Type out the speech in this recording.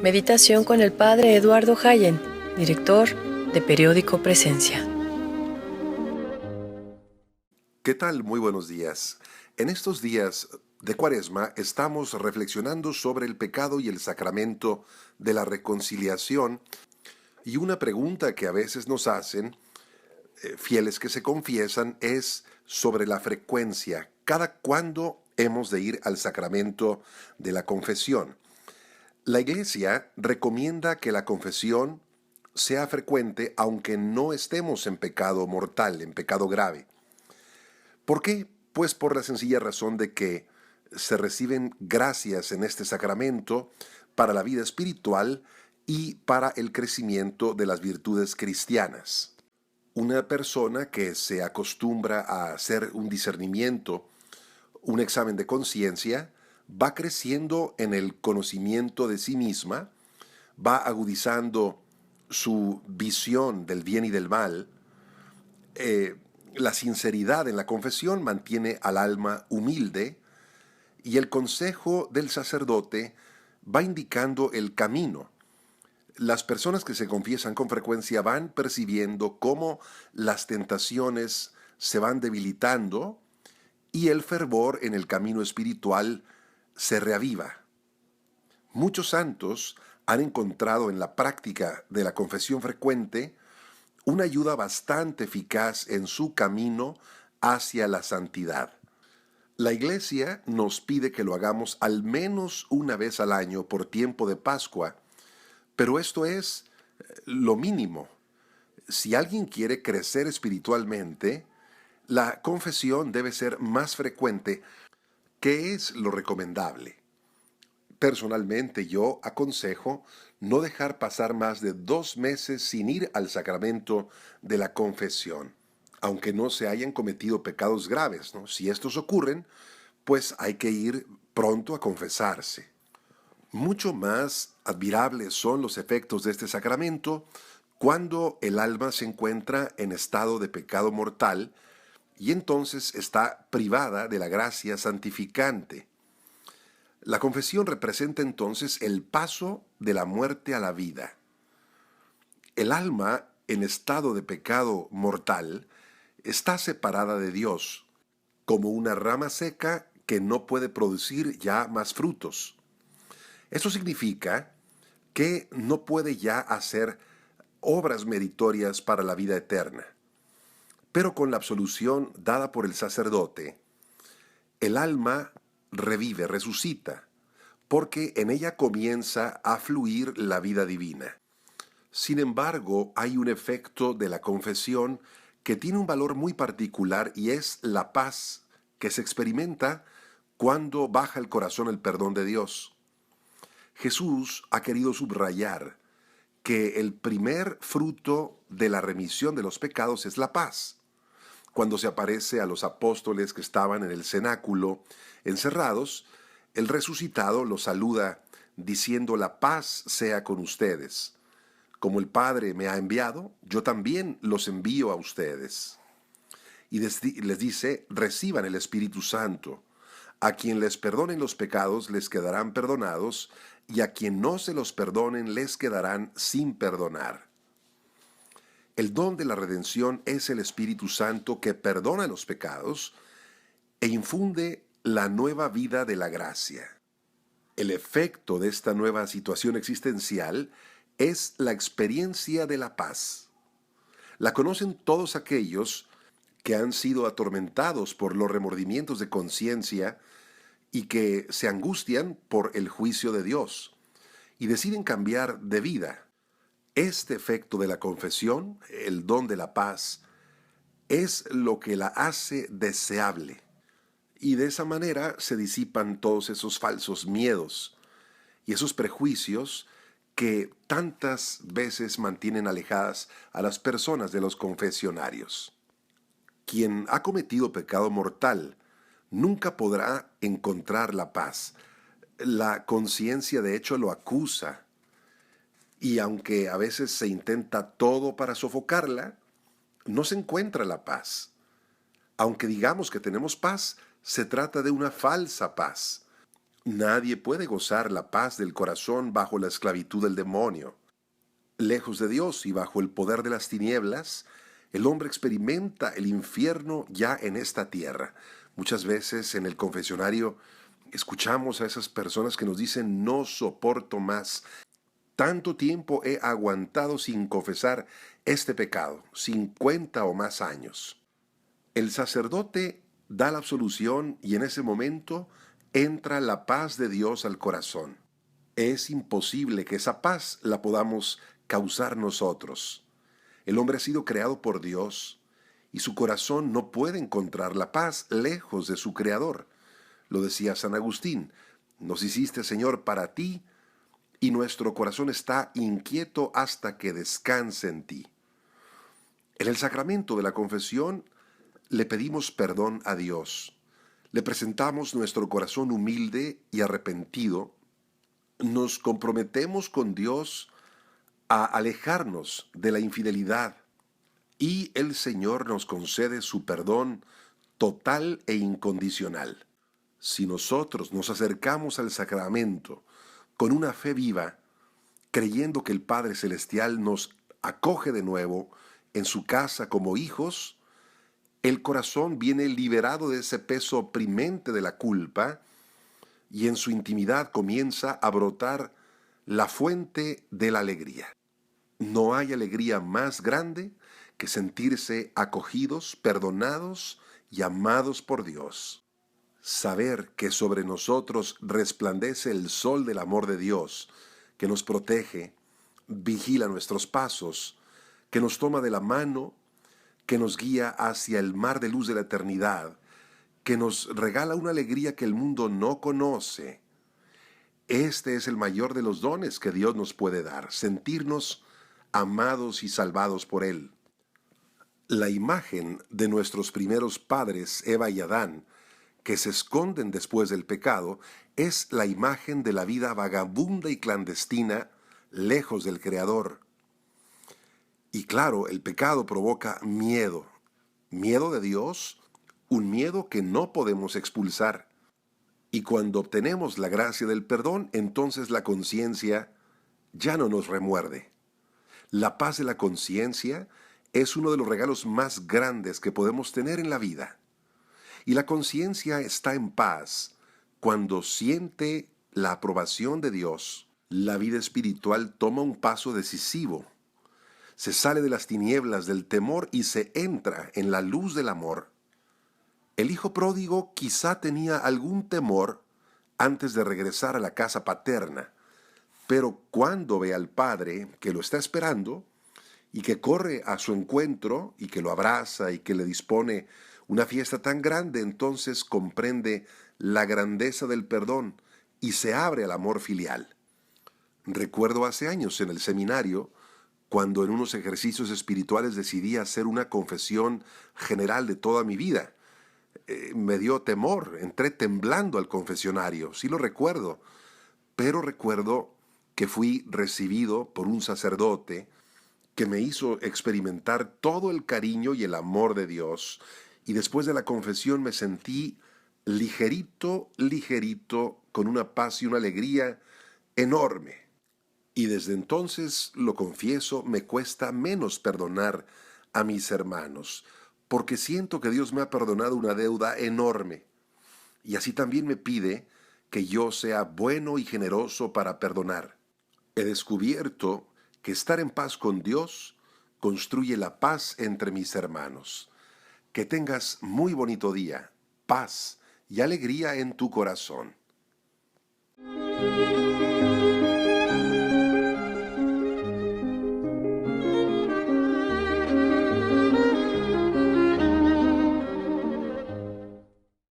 Meditación con el Padre Eduardo Hayen, director de Periódico Presencia. ¿Qué tal? Muy buenos días. En estos días de Cuaresma estamos reflexionando sobre el pecado y el sacramento de la reconciliación, y una pregunta que a veces nos hacen fieles que se confiesan es sobre la frecuencia. ¿Cada cuándo hemos de ir al sacramento de la confesión? La Iglesia recomienda que la confesión sea frecuente aunque no estemos en pecado mortal, en pecado grave. ¿Por qué? Pues por la sencilla razón de que se reciben gracias en este sacramento para la vida espiritual y para el crecimiento de las virtudes cristianas. Una persona que se acostumbra a hacer un discernimiento, un examen de conciencia, va creciendo en el conocimiento de sí misma, va agudizando su visión del bien y del mal. La sinceridad en la confesión mantiene al alma humilde, y el consejo del sacerdote va indicando el camino. Las personas que se confiesan con frecuencia van percibiendo cómo las tentaciones se van debilitando y el fervor en el camino espiritual se reaviva. Muchos santos han encontrado en la práctica de la confesión frecuente una ayuda bastante eficaz en su camino hacia la santidad. La Iglesia nos pide que lo hagamos al menos una vez al año por tiempo de Pascua, pero esto es lo mínimo. Si alguien quiere crecer espiritualmente, la confesión debe ser más frecuente. ¿Qué es lo recomendable? Personalmente yo aconsejo no dejar pasar más de 2 meses sin ir al sacramento de la confesión, aunque no se hayan cometido pecados graves, ¿no? Si estos ocurren, pues hay que ir pronto a confesarse. Mucho más admirables son los efectos de este sacramento cuando el alma se encuentra en estado de pecado mortal y entonces está privada de la gracia santificante. La confesión representa entonces el paso de la muerte a la vida. El alma en estado de pecado mortal está separada de Dios, como una rama seca que no puede producir ya más frutos. Eso significa que no puede ya hacer obras meritorias para la vida eterna. Pero con la absolución dada por el sacerdote, el alma revive, resucita, porque en ella comienza a fluir la vida divina. Sin embargo, hay un efecto de la confesión que tiene un valor muy particular, y es la paz que se experimenta cuando baja al corazón el perdón de Dios. Jesús ha querido subrayar que el primer fruto de la remisión de los pecados es la paz. Cuando se aparece a los apóstoles que estaban en el cenáculo encerrados, el resucitado los saluda diciendo: la paz sea con ustedes. Como el Padre me ha enviado, yo también los envío a ustedes. Y les dice: reciban el Espíritu Santo. A quien les perdonen los pecados les quedarán perdonados, y a quien no se los perdonen les quedarán sin perdonar. El don de la redención es el Espíritu Santo, que perdona los pecados e infunde la nueva vida de la gracia. El efecto de esta nueva situación existencial es la experiencia de la paz. La conocen todos aquellos que han sido atormentados por los remordimientos de conciencia y que se angustian por el juicio de Dios y deciden cambiar de vida. Este efecto de la confesión, el don de la paz, es lo que la hace deseable. Y de esa manera se disipan todos esos falsos miedos y esos prejuicios que tantas veces mantienen alejadas a las personas de los confesionarios. Quien ha cometido pecado mortal nunca podrá encontrar la paz. La conciencia, de hecho, lo acusa, y aunque a veces se intenta todo para sofocarla, no se encuentra la paz. Aunque digamos que tenemos paz, se trata de una falsa paz. Nadie puede gozar la paz del corazón bajo la esclavitud del demonio. Lejos de Dios y bajo el poder de las tinieblas, el hombre experimenta el infierno ya en esta tierra. Muchas veces en el confesionario escuchamos a esas personas que nos dicen: no soporto más. Tanto tiempo he aguantado sin confesar este pecado, 50 o más años. El sacerdote da la absolución y en ese momento entra la paz de Dios al corazón. Es imposible que esa paz la podamos causar nosotros. El hombre ha sido creado por Dios y su corazón no puede encontrar la paz lejos de su Creador. Lo decía San Agustín: nos hiciste, Señor, para ti, y nuestro corazón está inquieto hasta que descanse en ti. En el sacramento de la confesión le pedimos perdón a Dios. Le presentamos nuestro corazón humilde y arrepentido. Nos comprometemos con Dios a alejarnos de la infidelidad y el Señor nos concede su perdón total e incondicional. Si nosotros nos acercamos al sacramento con una fe viva, creyendo que el Padre Celestial nos acoge de nuevo en su casa como hijos, el corazón viene liberado de ese peso oprimente de la culpa y en su intimidad comienza a brotar la fuente de la alegría. No hay alegría más grande que sentirse acogidos, perdonados y amados por Dios. Saber que sobre nosotros resplandece el sol del amor de Dios, que nos protege, vigila nuestros pasos, que nos toma de la mano, que nos guía hacia el mar de luz de la eternidad, que nos regala una alegría que el mundo no conoce. Este es el mayor de los dones que Dios nos puede dar: sentirnos amados y salvados por Él. La imagen de nuestros primeros padres, Eva y Adán, que se esconden después del pecado, es la imagen de la vida vagabunda y clandestina, lejos del Creador. Y claro, el pecado provoca miedo. Miedo de Dios, un miedo que no podemos expulsar. Y cuando obtenemos la gracia del perdón, entonces la conciencia ya no nos remuerde. La paz de la conciencia es uno de los regalos más grandes que podemos tener en la vida. Y la conciencia está en paz cuando siente la aprobación de Dios. La vida espiritual toma un paso decisivo. Se sale de las tinieblas del temor y se entra en la luz del amor. El hijo pródigo quizá tenía algún temor antes de regresar a la casa paterna, pero cuando ve al padre que lo está esperando y que corre a su encuentro y que lo abraza y que le dispone una fiesta tan grande, entonces comprende la grandeza del perdón y se abre al amor filial. Recuerdo hace años en el seminario, cuando en unos ejercicios espirituales decidí hacer una confesión general de toda mi vida. Me dio temor, entré temblando al confesionario, sí lo recuerdo, pero recuerdo que fui recibido por un sacerdote que me hizo experimentar todo el cariño y el amor de Dios, y después de la confesión me sentí ligerito, con una paz y una alegría enorme. Y desde entonces, lo confieso, me cuesta menos perdonar a mis hermanos, porque siento que Dios me ha perdonado una deuda enorme. Y así también me pide que yo sea bueno y generoso para perdonar. He descubierto que estar en paz con Dios construye la paz entre mis hermanos. Que tengas muy bonito día, paz y alegría en tu corazón.